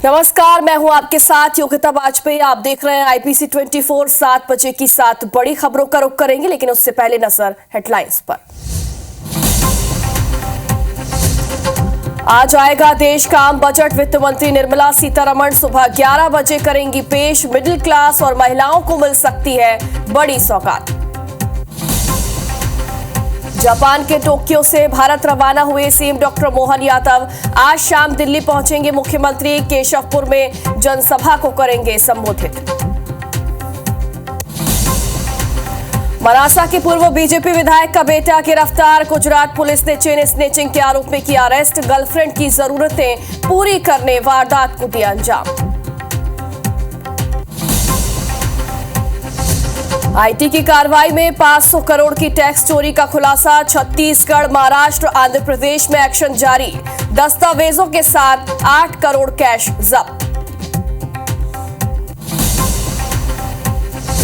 नमस्कार, मैं हूं आपके साथ योगिता वाजपेयी। आप देख रहे हैं आईपीसी 24। 7 बजे की 7 बड़ी खबरों का रुख करेंगे, लेकिन उससे पहले नजर हेडलाइंस पर। आज आएगा देश का आम बजट। वित्त मंत्री निर्मला सीतारमण सुबह 11 बजे करेंगी पेश। मिडिल क्लास और महिलाओं को मिल सकती है बड़ी सौगात। जापान के टोक्यो से भारत रवाना हुए सीएम डॉक्टर मोहन यादव आज शाम दिल्ली पहुंचेंगे। मुख्यमंत्री केशवपुर में जनसभा को करेंगे संबोधित। मरासा के पूर्व बीजेपी विधायक का बेटा गिरफ्तार। गुजरात पुलिस ने चेन स्नेचिंग के आरोप में किया अरेस्ट। गर्लफ्रेंड की जरूरतें पूरी करने वारदात को दिया अंजाम। आईटी की कार्रवाई में 500 करोड़ की टैक्स चोरी का खुलासा। छत्तीसगढ़, महाराष्ट्र, आंध्र प्रदेश में एक्शन जारी। दस्तावेजों के साथ 8 करोड़ कैश जब्त।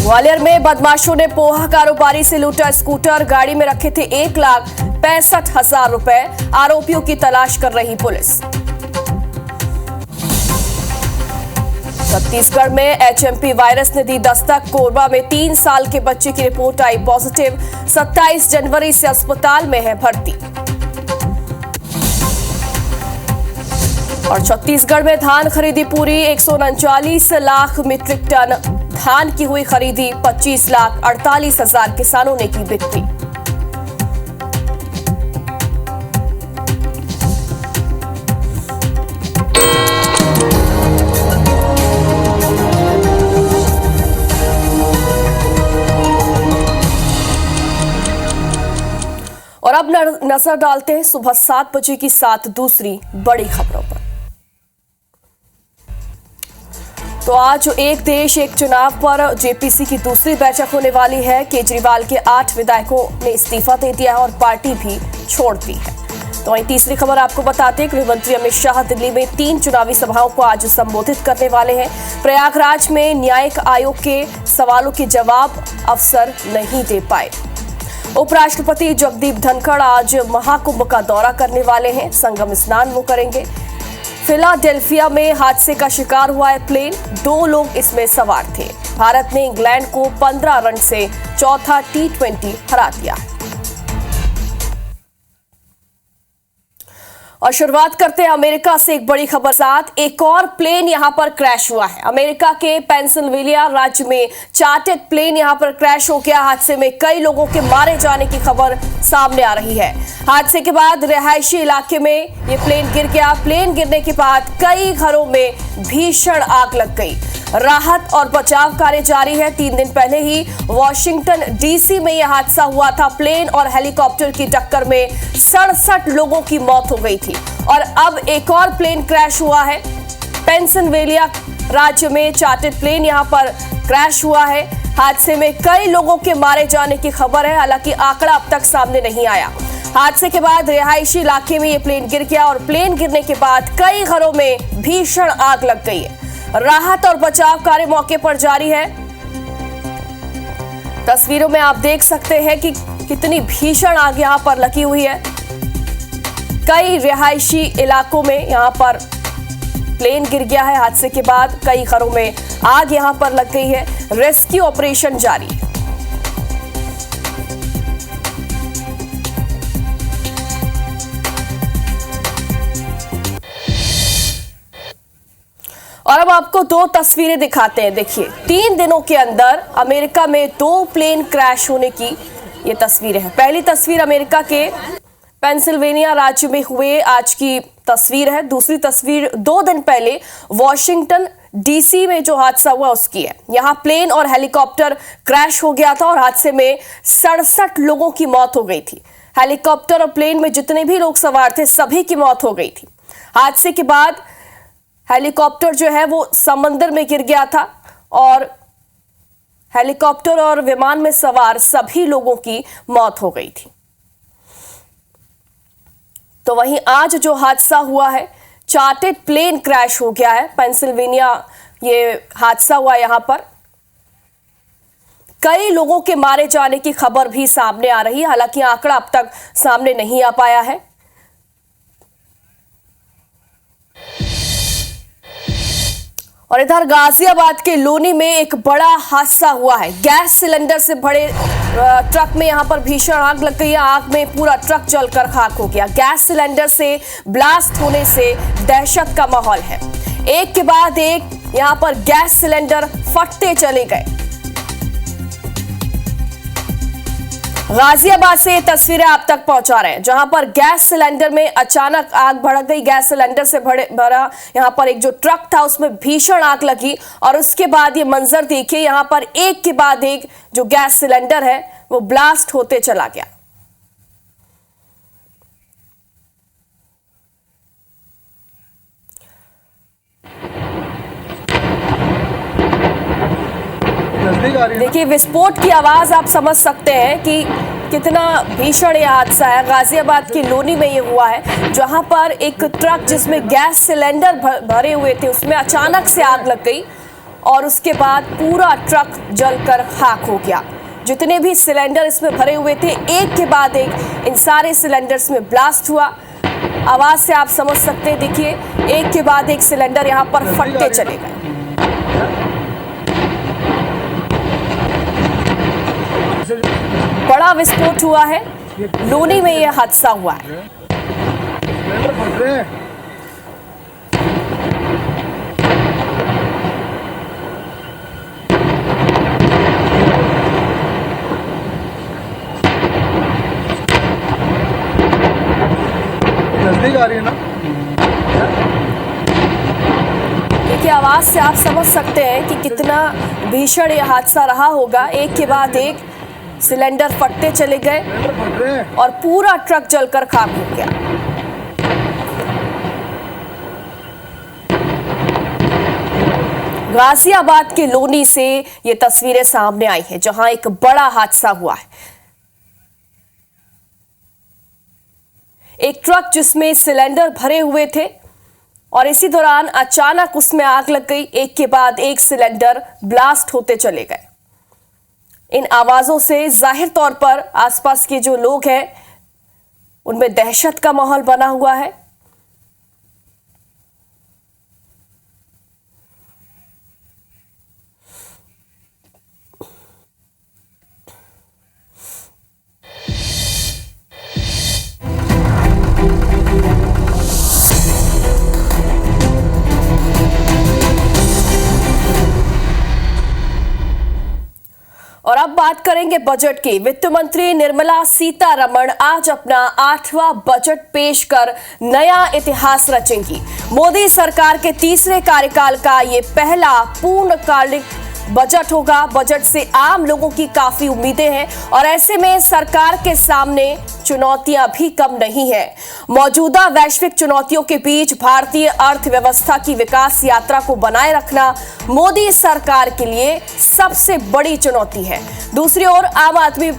ग्वालियर में बदमाशों ने पोहा कारोबारी से लूटा स्कूटर। गाड़ी में रखे थे 1,65,000 रुपए। आरोपियों की तलाश कर रही पुलिस। छत्तीसगढ़ में एचएमपी वायरस ने दी दस्तक। कोरबा में 3 साल के बच्चे की रिपोर्ट आई पॉजिटिव। 27 जनवरी से अस्पताल में है भर्ती। और छत्तीसगढ़ में धान खरीदी पूरी। 139 लाख मीट्रिक टन धान की हुई खरीदी। 25,48,000 किसानों ने की बिक्री। और अब नजर डालते हैं सुबह 7 बजे की 7 दूसरी बड़ी खबरों पर। तो आज एक देश एक चुनाव पर जेपीसी की दूसरी बैठक होने वाली है। केजरीवाल के 8 विधायकों ने इस्तीफा दे दिया है और पार्टी भी छोड़ दी है। तो वहीं तीसरी खबर आपको बताते हैं, गृहमंत्री अमित शाह दिल्ली में 3 चुनावी सभाओं को आज संबोधित करने वाले हैं। प्रयागराज में न्यायिक आयोग के सवालों के जवाब अफसर नहीं दे पाए। उपराष्ट्रपति जगदीप धनखड़ आज महाकुंभ का दौरा करने वाले हैं। संगम स्नान वो करेंगे। फिलाडेल्फिया में हादसे का शिकार हुआ है प्लेन। 2 लोग इसमें सवार थे। भारत ने इंग्लैंड को 15 रन से चौथा T20 हरा दिया। और शुरुआत करते हैं अमेरिका से एक बड़ी खबर साथ। एक और प्लेन यहां पर क्रैश हुआ है। अमेरिका के पेंसिल्वेनिया राज्य में चार्टर्ड प्लेन यहां पर क्रैश हो गया। हादसे में कई लोगों के मारे जाने की खबर सामने आ रही है। हादसे के बाद रिहायशी इलाके में ये प्लेन गिर गया। प्लेन गिरने के बाद कई घरों में भीषण आग लग गई। राहत और बचाव कार्य जारी है। 3 दिन पहले ही वॉशिंगटन डीसी में यह हादसा हुआ था। प्लेन और हेलीकॉप्टर की टक्कर में 67 लोगों की मौत हो गई थी। और अब एक और प्लेन क्रैश हुआ है। पेंसिल्वेनिया राज्य में चार्टर्ड प्लेन यहां पर क्रैश हुआ है। हादसे में कई लोगों के मारे जाने की खबर है, हालांकि आंकड़ा अब तक सामने नहीं आया। हादसे के बाद रिहायशी इलाके में यह प्लेन गिर गया और प्लेन गिरने के बाद कई घरों में भीषण आग लग गई है। राहत और बचाव कार्य मौके पर जारी है। तस्वीरों में आप देख सकते हैं कि कितनी भीषण आग यहां पर लगी हुई है। कई रिहायशी इलाकों में यहां पर प्लेन गिर गया है। हादसे के बाद कई घरों में आग यहां पर लग गई है। रेस्क्यू ऑपरेशन जारी है। और अब आपको 2 तस्वीरें दिखाते हैं। देखिए, 3 दिनों के अंदर अमेरिका में 2 प्लेन क्रैश होने की ये तस्वीरें हैं। पहली तस्वीर अमेरिका के पेंसिल्वेनिया राज्य में हुए आज की तस्वीर है। दूसरी तस्वीर 2 दिन पहले वॉशिंगटन डीसी में जो हादसा हुआ उसकी है। यहां प्लेन और हेलीकॉप्टर क्रैश हो गया था और हादसे में 67 लोगों की मौत हो गई थी। हेलीकॉप्टर और प्लेन में जितने भी लोग सवार थे सभी की मौत हो गई थी। हादसे के बाद हेलीकॉप्टर जो है वो समंदर में गिर गया था और हेलीकॉप्टर और विमान में सवार सभी लोगों की मौत हो गई थी। तो वहीं आज जो हादसा हुआ है, चार्टर्ड प्लेन क्रैश हो गया है। पेंसिल्वेनिया ये हादसा हुआ यहां पर। कई लोगों के मारे जाने की खबर भी सामने आ रही है, हालांकि आंकड़ा अब तक सामने नहीं आ पाया है। और इधर गाजियाबाद के लोनी में एक बड़ा हादसा हुआ है। गैस सिलेंडर से भरे ट्रक में यहां पर भीषण आग लग गई है। आग में पूरा ट्रक जलकर खाक हो गया। गैस सिलेंडर से ब्लास्ट होने से दहशत का माहौल है। एक के बाद एक यहां पर गैस सिलेंडर फटते चले गए। गाजियाबाद से तस्वीरें आप तक पहुंचा रहे हैं, जहां पर गैस सिलेंडर में अचानक आग भड़क गई। गैस सिलेंडर से भरा यहां पर एक जो ट्रक था उसमें भीषण आग लगी और उसके बाद ये मंजर देखिए, यहां पर एक के बाद एक जो गैस सिलेंडर है वो ब्लास्ट होते चला गया। देखिए विस्फोट की आवाज आप समझ सकते हैं कि कितना भीषण यह हादसा है। गाजियाबाद के लोनी में ये हुआ है, जहां पर एक ट्रक जिसमें गैस सिलेंडर भरे हुए थे उसमें अचानक से आग लग गई और उसके बाद पूरा ट्रक जलकर खाक हो गया। जितने भी सिलेंडर इसमें भरे हुए थे एक के बाद एक इन सारे सिलेंडर्स में ब्लास्ट हुआ। आवाज से आप समझ सकते हैं, देखिए एक के बाद एक सिलेंडर यहाँ पर फटते चले गए। बड़ा विस्फोट हुआ है, लोनी में यह हादसा हुआ है। नजदीक आ रही है ना। देखिए आवाज से आप समझ सकते हैं कि कितना भीषण यह हादसा रहा होगा। एक के बाद एक सिलेंडर फटते चले गए और पूरा ट्रक जलकर खाक हो गया। गाजियाबाद के लोनी से ये तस्वीरें सामने आई हैं, जहां एक बड़ा हादसा हुआ है। एक ट्रक जिसमें सिलेंडर भरे हुए थे और इसी दौरान अचानक उसमें आग लग गई। एक के बाद एक सिलेंडर ब्लास्ट होते चले गए। इन आवाजों से जाहिर तौर पर आसपास के जो लोग हैं उनमें दहशत का माहौल बना हुआ है। और अब बात करेंगे बजट की। वित्त मंत्री निर्मला सीतारमण आज अपना 8वां बजट पेश कर नया इतिहास रचेंगी। मोदी सरकार के तीसरे कार्यकाल का ये पहला पूर्णकालिक बजट होगा। बजट से आम लोगों की काफी उम्मीदें हैं और ऐसे में सरकार के सामने चुनौतियां भी कम नहीं है। मौजूदा वैश्विक चुनौतियों के बीच भारतीय अर्थव्यवस्था की विकास यात्रा को बनाए रखना मोदी सरकार के लिए सबसे बड़ी चुनौती है। दूसरी ओर आम आदमी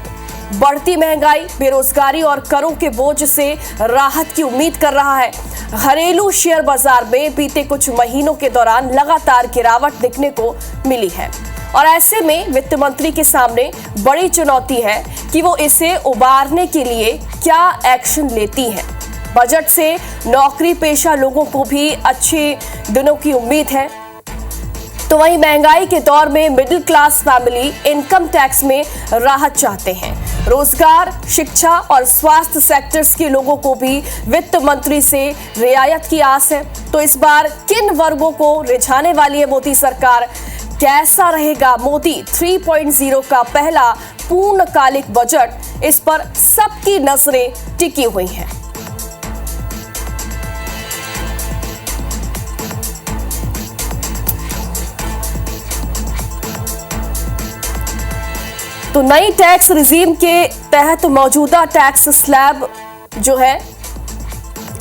बढ़ती महंगाई, बेरोजगारी और करों के बोझ से राहत की उम्मीद कर रहा है। घरेलू शेयर बाजार में बीते कुछ महीनों के दौरान लगातार गिरावट दिखने को मिली है और ऐसे में वित्त मंत्री के सामने बड़ी चुनौती है कि वो इसे उबारने के लिए क्या एक्शन लेती है। बजट से नौकरी पेशा लोगों को भी अच्छे दिनों की उम्मीद है, तो वहीं महंगाई के दौर में middle class family income tax में राहत चाहते हैं। रोजगार, शिक्षा और स्वास्थ्य सेक्टर्स के लोगों को भी वित्त मंत्री से रियायत की आस है। तो इस बार किन वर्गों को रिझाने वाली है मोदी सरकार? कैसा रहेगा मोदी 3.0 का पहला पूर्णकालिक बजट? इस पर सबकी नजरें टिकी हुई हैं। तो नई टैक्स रिजीम के तहत मौजूदा टैक्स स्लैब जो है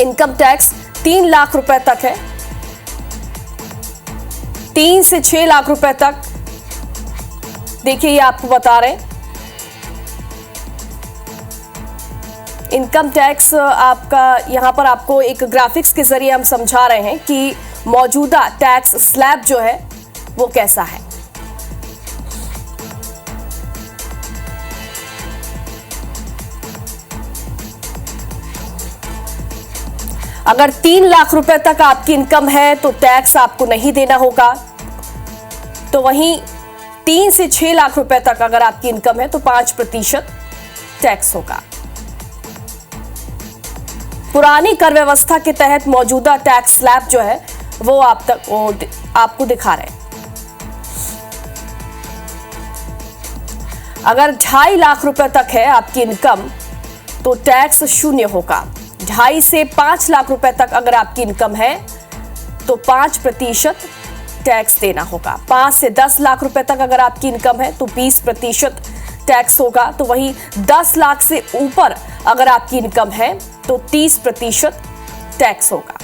इनकम टैक्स 3 लाख रुपए तक है। 3 से 6 लाख रुपए तक, देखिए ये आपको बता रहे हैं। इनकम टैक्स आपका यहां पर आपको एक ग्राफिक्स के जरिए हम समझा रहे हैं कि मौजूदा टैक्स स्लैब जो है वो कैसा है। अगर 3 लाख रुपए तक आपकी इनकम है तो टैक्स आपको नहीं देना होगा। तो वहीं 3 से 6 लाख रुपए तक अगर आपकी इनकम है तो 5% टैक्स होगा। पुरानी कर व्यवस्था के तहत मौजूदा टैक्स स्लैब जो है वो आपको दिखा रहे हैं। अगर 2.5 लाख रुपए तक है आपकी इनकम तो टैक्स 0 होगा। 2.5 से 5 लाख रुपए तक अगर आपकी इनकम है तो 5% टैक्स देना होगा। 5 से 10 लाख रुपए तक अगर आपकी इनकम है तो 20% टैक्स होगा। तो वहीं 10 लाख से ऊपर अगर आपकी इनकम है तो 30% टैक्स होगा।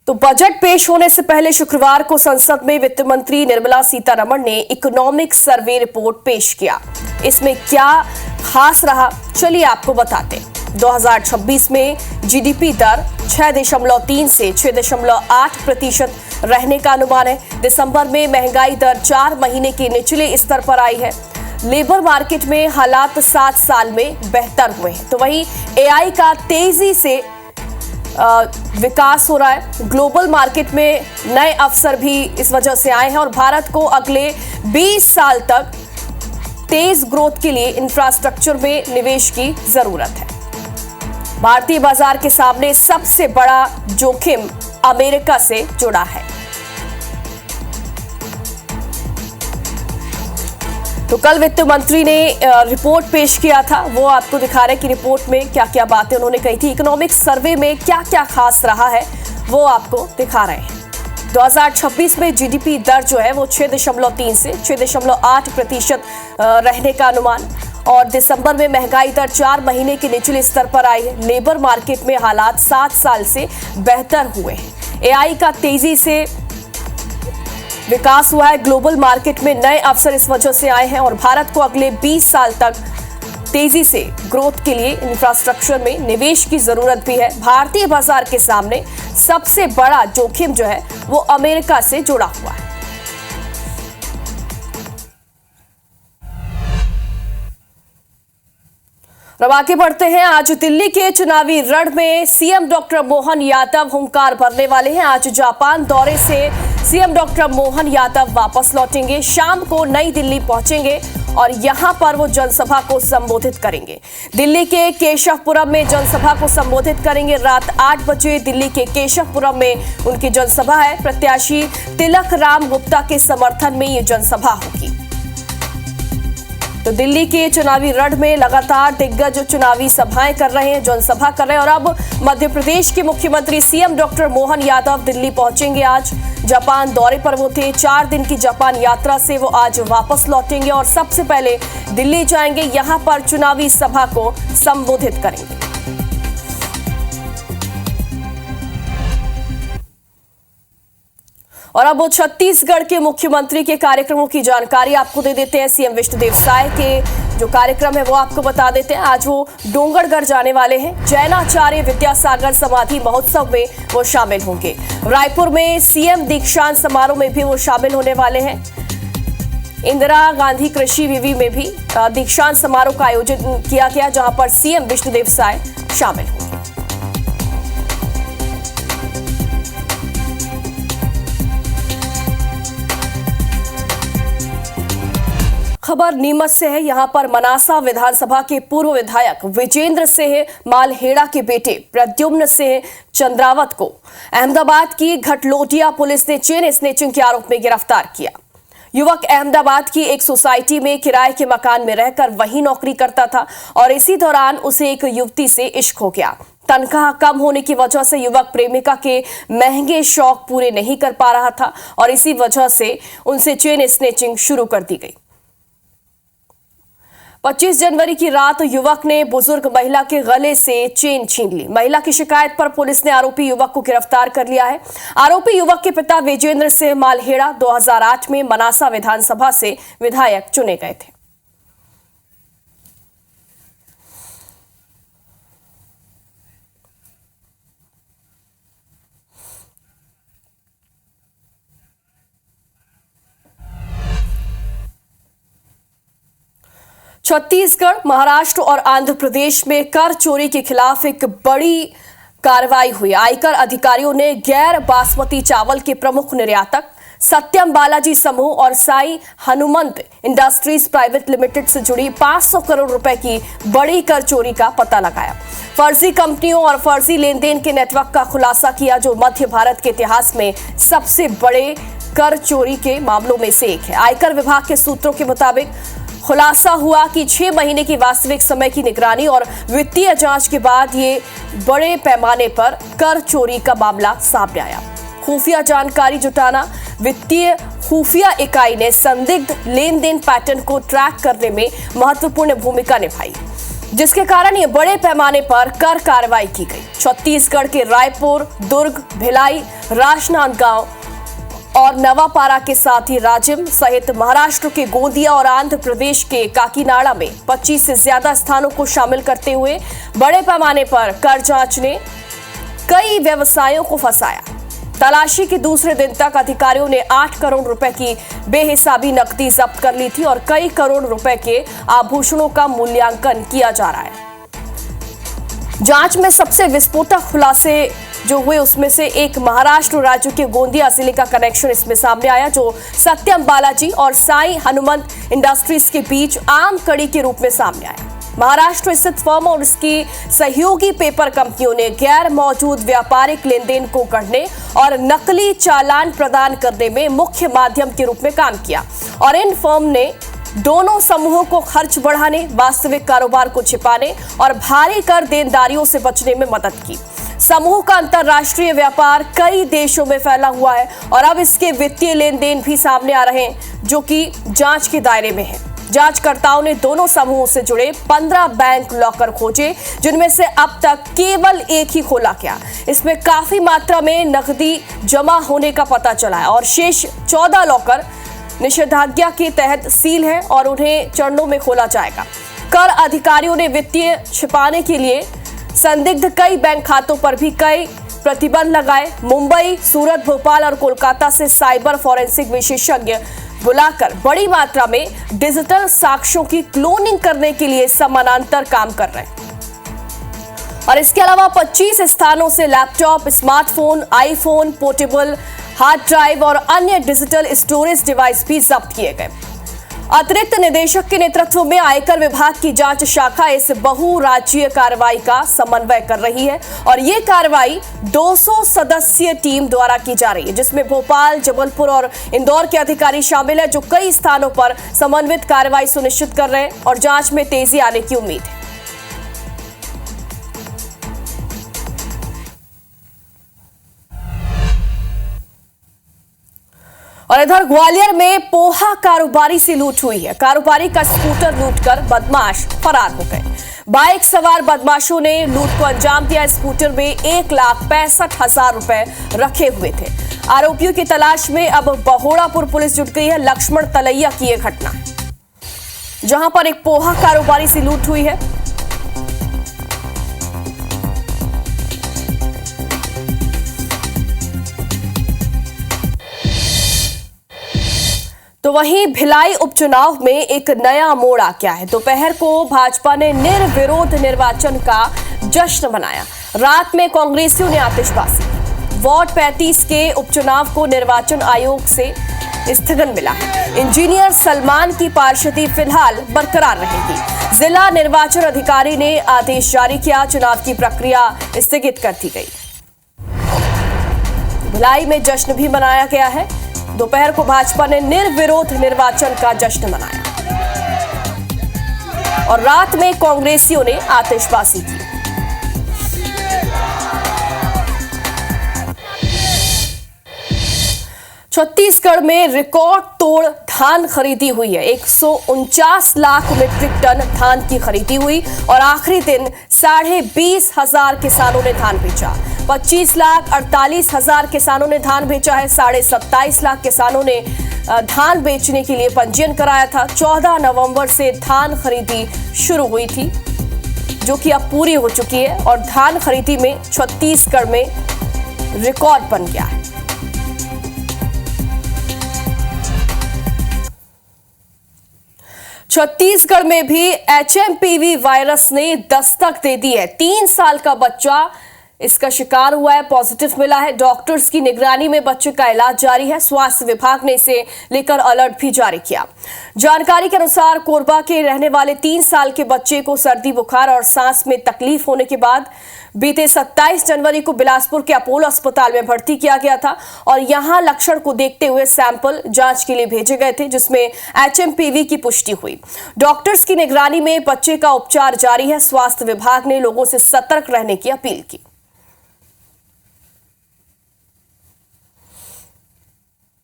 तो बजट पेश होने से पहले शुक्रवार को संसद में वित्त मंत्री निर्मला सीतारमण ने इकोनॉमिक सर्वे रिपोर्ट पेश किया। इसमें क्या खास रहा, चलिए आपको बताते हैं। 2026 में जीडीपी दर 6.3 से 6.8% रहने का अनुमान है। दिसंबर में महंगाई दर 4 महीने के निचले स्तर पर आई है। लेबर मार्केट में हालात 7 साल में बेहतर हुए हैं। तो वहीं एआई का तेजी से विकास हो रहा है। ग्लोबल मार्केट में नए अवसर भी इस वजह से आए हैं और भारत को अगले 20 साल तक तेज ग्रोथ के लिए इंफ्रास्ट्रक्चर में निवेश की जरूरत है। भारतीय बाजार के सामने सबसे बड़ा जोखिम अमेरिका से जुड़ा है। तो कल वित्त मंत्री ने रिपोर्ट पेश किया था, वो आपको दिखा रहे हैं कि रिपोर्ट में क्या क्या बातें उन्होंने कही थी। इकोनॉमिक सर्वे में क्या क्या खास रहा है वो आपको दिखा रहे हैं। 2026 में जीडीपी दर जो है वो 6.3 से 6.8% रहने का अनुमान। और दिसंबर में महंगाई दर 4 महीने के निचले स्तर पर आई है। लेबर मार्केट में हालात 7 साल से बेहतर हुए हैं। एआई का तेजी से विकास हुआ है। ग्लोबल मार्केट में नए अवसर इस वजह से आए हैं और भारत को अगले 20 साल तक तेजी से ग्रोथ के लिए इंफ्रास्ट्रक्चर में निवेश की जरूरत भी है। भारतीय बाजार के सामने सबसे बड़ा जोखिम जो है वो अमेरिका से जुड़ा हुआ है। अब आगे बढ़ते हैं। आज दिल्ली के चुनावी रण में सीएम डॉक्टर मोहन यादव हुंकार भरने वाले हैं। आज जापान दौरे से सीएम डॉक्टर मोहन यादव वापस लौटेंगे। शाम को नई दिल्ली पहुंचेंगे और यहां पर वो जनसभा को संबोधित करेंगे। दिल्ली के केशवपुरम में जनसभा को संबोधित करेंगे। रात 8 बजे दिल्ली के केशवपुरम में उनकी जनसभा है। प्रत्याशी तिलक राम गुप्ता के समर्थन में ये जनसभा होगी। तो दिल्ली के चुनावी रण में लगातार दिग्गज चुनावी सभाएं कर रहे हैं, जनसभा कर रहे हैं। और अब मध्य प्रदेश के मुख्यमंत्री सीएम डॉक्टर मोहन यादव दिल्ली पहुंचेंगे। आज जापान दौरे पर वो थे। 4 दिन की जापान यात्रा से वो आज वापस लौटेंगे और सबसे पहले दिल्ली जाएंगे। यहां पर चुनावी सभा को संबोधित करेंगे। और अब वो छत्तीसगढ़ के मुख्यमंत्री के कार्यक्रमों की जानकारी आपको दे देते हैं। सीएम विष्णुदेव साय के जो कार्यक्रम है वो आपको बता देते हैं। आज वो डोंगरगढ़ जाने वाले हैं। जैनाचार्य विद्यासागर समाधि महोत्सव में वो शामिल होंगे। रायपुर में सीएम दीक्षांत समारोह में भी वो शामिल होने वाले हैं। इंदिरा गांधी कृषि विवि में भी दीक्षांत समारोह का आयोजन किया गया, जहां पर सीएम विष्णुदेव साय शामिल होंगे। खबर नीमच से है। यहां पर मनासा विधानसभा के पूर्व विधायक विजेंद्र सिंह मालहेड़ा के बेटे प्रद्युम्न सिंह चंद्रावत को अहमदाबाद की घटलोटिया पुलिस ने चेन स्नेचिंग के आरोप में गिरफ्तार किया। युवक अहमदाबाद की एक सोसाइटी में किराए के मकान में रहकर वहीं नौकरी करता था और इसी दौरान उसे एक युवती से इश्क हो गया। तनख्वाह कम होने की वजह से युवक प्रेमिका के महंगे शौक पूरे नहीं कर पा रहा था और इसी वजह से उनसे चेन स्नेचिंग शुरू कर दी गई। 25 जनवरी की रात युवक ने बुजुर्ग महिला के गले से चेन छीन ली। महिला की शिकायत पर पुलिस ने आरोपी युवक को गिरफ्तार कर लिया है। आरोपी युवक के पिता विजेंद्र सिंह मालहेड़ा 2008 में मनासा विधानसभा से विधायक चुने गए थे। छत्तीसगढ़, महाराष्ट्र और आंध्र प्रदेश में कर चोरी के खिलाफ एक बड़ी कार्रवाई हुई। आयकर अधिकारियों ने गैर बासमती चावल के प्रमुख निर्यातक सत्यम बालाजी समूह और Sai Hanumant industries private limited से जुड़ी 500 करोड़ रुपए की बड़ी कर चोरी का पता लगाया। फर्जी कंपनियों और फर्जी लेन देन के नेटवर्क का खुलासा किया, जो मध्य भारत के इतिहास में सबसे बड़े कर चोरी के मामलों में से एक है। आयकर विभाग के सूत्रों के मुताबिक खुलासा हुआ कि 6 महीने की वास्तविक समय की निगरानी और वित्तीय जांच के बाद ये बड़े पैमाने पर कर चोरी का मामला सामने आया। खुफिया जानकारी जुटाना, वित्तीय खुफिया इकाई ने संदिग्ध लेन देन पैटर्न को ट्रैक करने में महत्वपूर्ण भूमिका निभाई, जिसके कारण ये बड़े पैमाने पर कर कार्रवाई की गई। छत्तीसगढ़ के रायपुर, दुर्ग, भिलाई, राजनांदगांव और नवापारा के साथ ही राजिम सहित महाराष्ट्र के गोंदिया और आंध्र प्रदेश के काकीनाडा में 25 से ज्यादा स्थानों को शामिल करते हुए बड़े पैमाने पर कर जांच ने कई व्यवसायों को फंसाया। तलाशी के दूसरे दिन तक अधिकारियों ने 8 करोड़ रुपए की बेहिसाबी नकदी जब्त कर ली थी और कई करोड़ रुपए के आभूषणों का मूल्यांकन किया जा रहा है। जांच में सबसे विस्फोटक खुलासे जो हुए उसमें से एक महाराष्ट्र राज्य के गोंदिया जिले का कनेक्शन इसमें सामने आया, जो सत्यम बालाजी और साई हनुमंत इंडस्ट्रीज के बीच आम कड़ी के रूप में सामने आया। महाराष्ट्र स्थित फर्म और उसकी सहयोगी पेपर कंपनियों ने गैर मौजूद व्यापारिक लेन देन को गढ़ने और नकली चालान प्रदान करने में मुख्य माध्यम के रूप में काम किया और इन फर्म ने दोनों समूहों को खर्च बढ़ाने, वास्तविक कारोबार को छिपाने और भारी कर देनदारियों से बचने में मदद की। समूह का अंतर्राष्ट्रीय व्यापार कई देशों में फैला हुआ है और अब इसके वित्तीय लेन देन भी सामने आ रहे हैं, जो कि जांच के दायरे में है। जांचकर्ताओं ने दोनों समूहों से जुड़े 15 बैंक लॉकर खोजे, जिनमें से अब तक केवल एक ही खोला गया। इसमें काफी मात्रा में नकदी जमा होने का पता चला है और शेष 14 लॉकर निषेधाज्ञा के तहत सील है और उन्हें चरणों में खोला जाएगा। कर अधिकारियों ने वित्तीय छिपाने के लिए संदिग्ध कई बैंक खातों पर भी कई प्रतिबंध लगाए। मुंबई, सूरत, भोपाल और कोलकाता से साइबर फॉरेंसिक विशेषज्ञ बुलाकर बड़ी मात्रा में डिजिटल साक्ष्यों की क्लोनिंग करने के लिए समानांतर काम कर रहे हैं और इसके अलावा 25 स्थानों से laptop, smartphone, iPhone, portable hard drive और अन्य डिजिटल स्टोरेज डिवाइस भी जब्त किए गए। अतिरिक्त निदेशक के नेतृत्व में आयकर विभाग की जांच शाखा इस बहुराज्यीय कार्रवाई का समन्वय कर रही है और ये कार्रवाई 200 सदस्यीय टीम द्वारा की जा रही है, जिसमें भोपाल, जबलपुर और इंदौर के अधिकारी शामिल हैं, जो कई स्थानों पर समन्वित कार्रवाई सुनिश्चित कर रहे हैं और जांच में तेजी आने की उम्मीद है। और इधर ग्वालियर में पोहा कारोबारी से लूट हुई है। कारोबारी का स्कूटर लूटकर बदमाश फरार हो गए। बाइक सवार बदमाशों ने लूट को अंजाम दिया। स्कूटर में 1,65,000 रुपए रखे हुए थे। आरोपियों की तलाश में अब बहोड़ापुर पुलिस जुट गई है। लक्ष्मण तलैया की यह घटना है, जहां पर एक पोहा कारोबारी से लूट हुई है। तो वहीं भिलाई उपचुनाव में एक नया मोड़ आ गया है। दोपहर को भाजपा ने निर्विरोध निर्वाचन का जश्न मनाया। रात में कांग्रेसियों ने आतिशबाजी। वार्ड 35 के उपचुनाव को निर्वाचन आयोग से स्थगन मिला है। इंजीनियर सलमान की पार्षदी फिलहाल बरकरार रहेगी। जिला निर्वाचन अधिकारी ने आदेश जारी किया, चुनाव की प्रक्रिया स्थगित कर दी गई। भिलाई में जश्न भी मनाया गया है। दोपहर को भाजपा ने निर्विरोध निर्वाचन का जश्न मनाया और रात में कांग्रेसियों ने आतिशबाजी की। छत्तीसगढ़ में रिकॉर्ड तोड़ धान खरीदी हुई है। 149 लाख मीट्रिक टन धान की खरीदी हुई और आखिरी दिन 20,500 किसानों ने धान बेचा। 25,48,000 किसानों ने धान बेचा है। 27.5 लाख किसानों ने धान बेचने के लिए पंजीयन कराया था। 14 नवंबर से धान खरीदी शुरू हुई थी, जो कि अब पूरी हो चुकी है और धान खरीदी में छत्तीसगढ़ में रिकॉर्ड बन गया है। छत्तीसगढ़ में भी एचएमपीवी वायरस ने दस्तक दे दी है। 3 साल का बच्चा इसका शिकार हुआ है, पॉजिटिव मिला है। डॉक्टर्स की निगरानी में बच्चे का इलाज जारी है। स्वास्थ्य विभाग ने इसे लेकर अलर्ट भी जारी किया। जानकारी के अनुसार कोरबा के रहने वाले 3 साल के बच्चे को सर्दी, बुखार और सांस में तकलीफ होने के बाद बीते 27 जनवरी को बिलासपुर के अपोलो अस्पताल में भर्ती किया गया था और यहां लक्षण को देखते हुए सैंपल जांच के लिए भेजे गए थे, जिसमें एचएमपीवी की पुष्टि हुई। डॉक्टर्स की निगरानी में बच्चे का उपचार जारी है। स्वास्थ्य विभाग ने लोगों से सतर्क रहने की अपील की।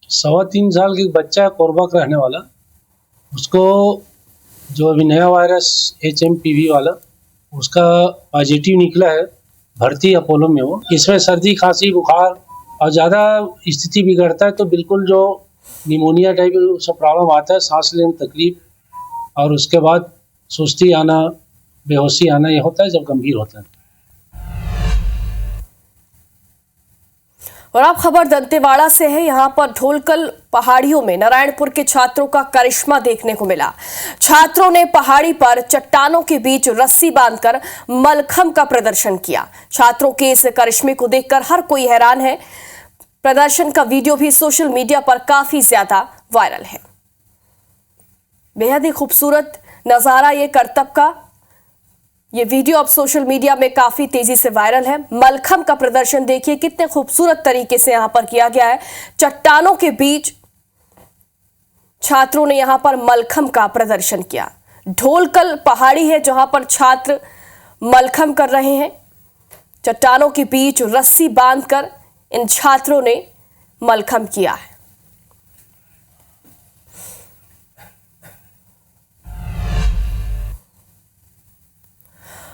3.25 साल के बच्चा कोरबा का रहने वाला, उसको जो अभी नया वायरस एचएमपीवी वाला उसका पॉजिटिव निकला है। भर्ती अपोलो में वो, इसमें सर्दी, खांसी, बुखार और ज़्यादा स्थिति बिगड़ता है तो बिल्कुल जो निमोनिया टाइप सब प्रॉब्लम आता है, सांस लेने में तकलीफ और उसके बाद सुस्ती आना, बेहोशी आना, ये होता है जब गंभीर होता है। और अब खबर दंतेवाड़ा से है। यहां पर ढोलकल पहाड़ियों में नारायणपुर के छात्रों का करिश्मा देखने को मिला। छात्रों ने पहाड़ी पर चट्टानों के बीच रस्सी बांधकर मलखम का प्रदर्शन किया। छात्रों के इस करिश्मे को देखकर हर कोई हैरान है। प्रदर्शन का वीडियो भी सोशल मीडिया पर काफी ज्यादा वायरल है। बेहद ही खूबसूरत नजारा ये करतब का। ये वीडियो अब सोशल मीडिया में काफी तेजी से वायरल है। मलखम का प्रदर्शन देखिए कितने खूबसूरत तरीके से यहां पर किया गया है। चट्टानों के बीच छात्रों ने यहां पर मलखम का प्रदर्शन किया। ढोलकल पहाड़ी है जहां पर छात्र मलखम कर रहे हैं। चट्टानों के बीच रस्सी बांधकर इन छात्रों ने मलखम किया है।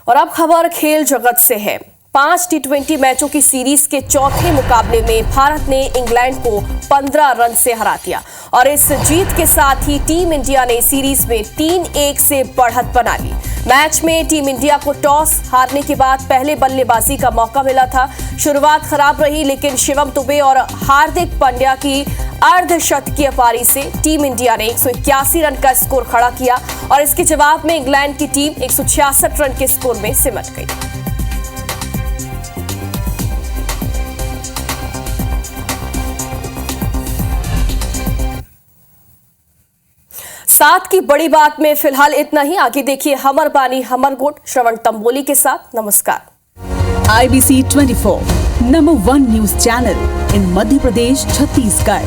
और अब खबर खेल जगत से है। 5 T20 मैचों की सीरीज के चौथे मुकाबले में भारत ने इंग्लैंड को 15 रन से हरा दिया और इस जीत के साथ ही टीम इंडिया ने सीरीज में 3-1 से बढ़त बना ली। मैच में टीम इंडिया को टॉस हारने के बाद पहले बल्लेबाजी का मौका मिला था। शुरुआत खराब रही, लेकिन शिवम दुबे और हार्दिक पांड्या की अर्धशतकीय पारी से टीम इंडिया ने 181 रन का स्कोर खड़ा किया और इसके जवाब में इंग्लैंड की टीम 166 रन के स्कोर में सिमट गई। साथ की बड़ी बात में फिलहाल इतना ही। आगे देखिए हमर बानी हमर गोट श्रवण तंबोली के साथ। नमस्कार। IBC 24 number 1 news channel in Madhya Pradesh, Chhattisgarh.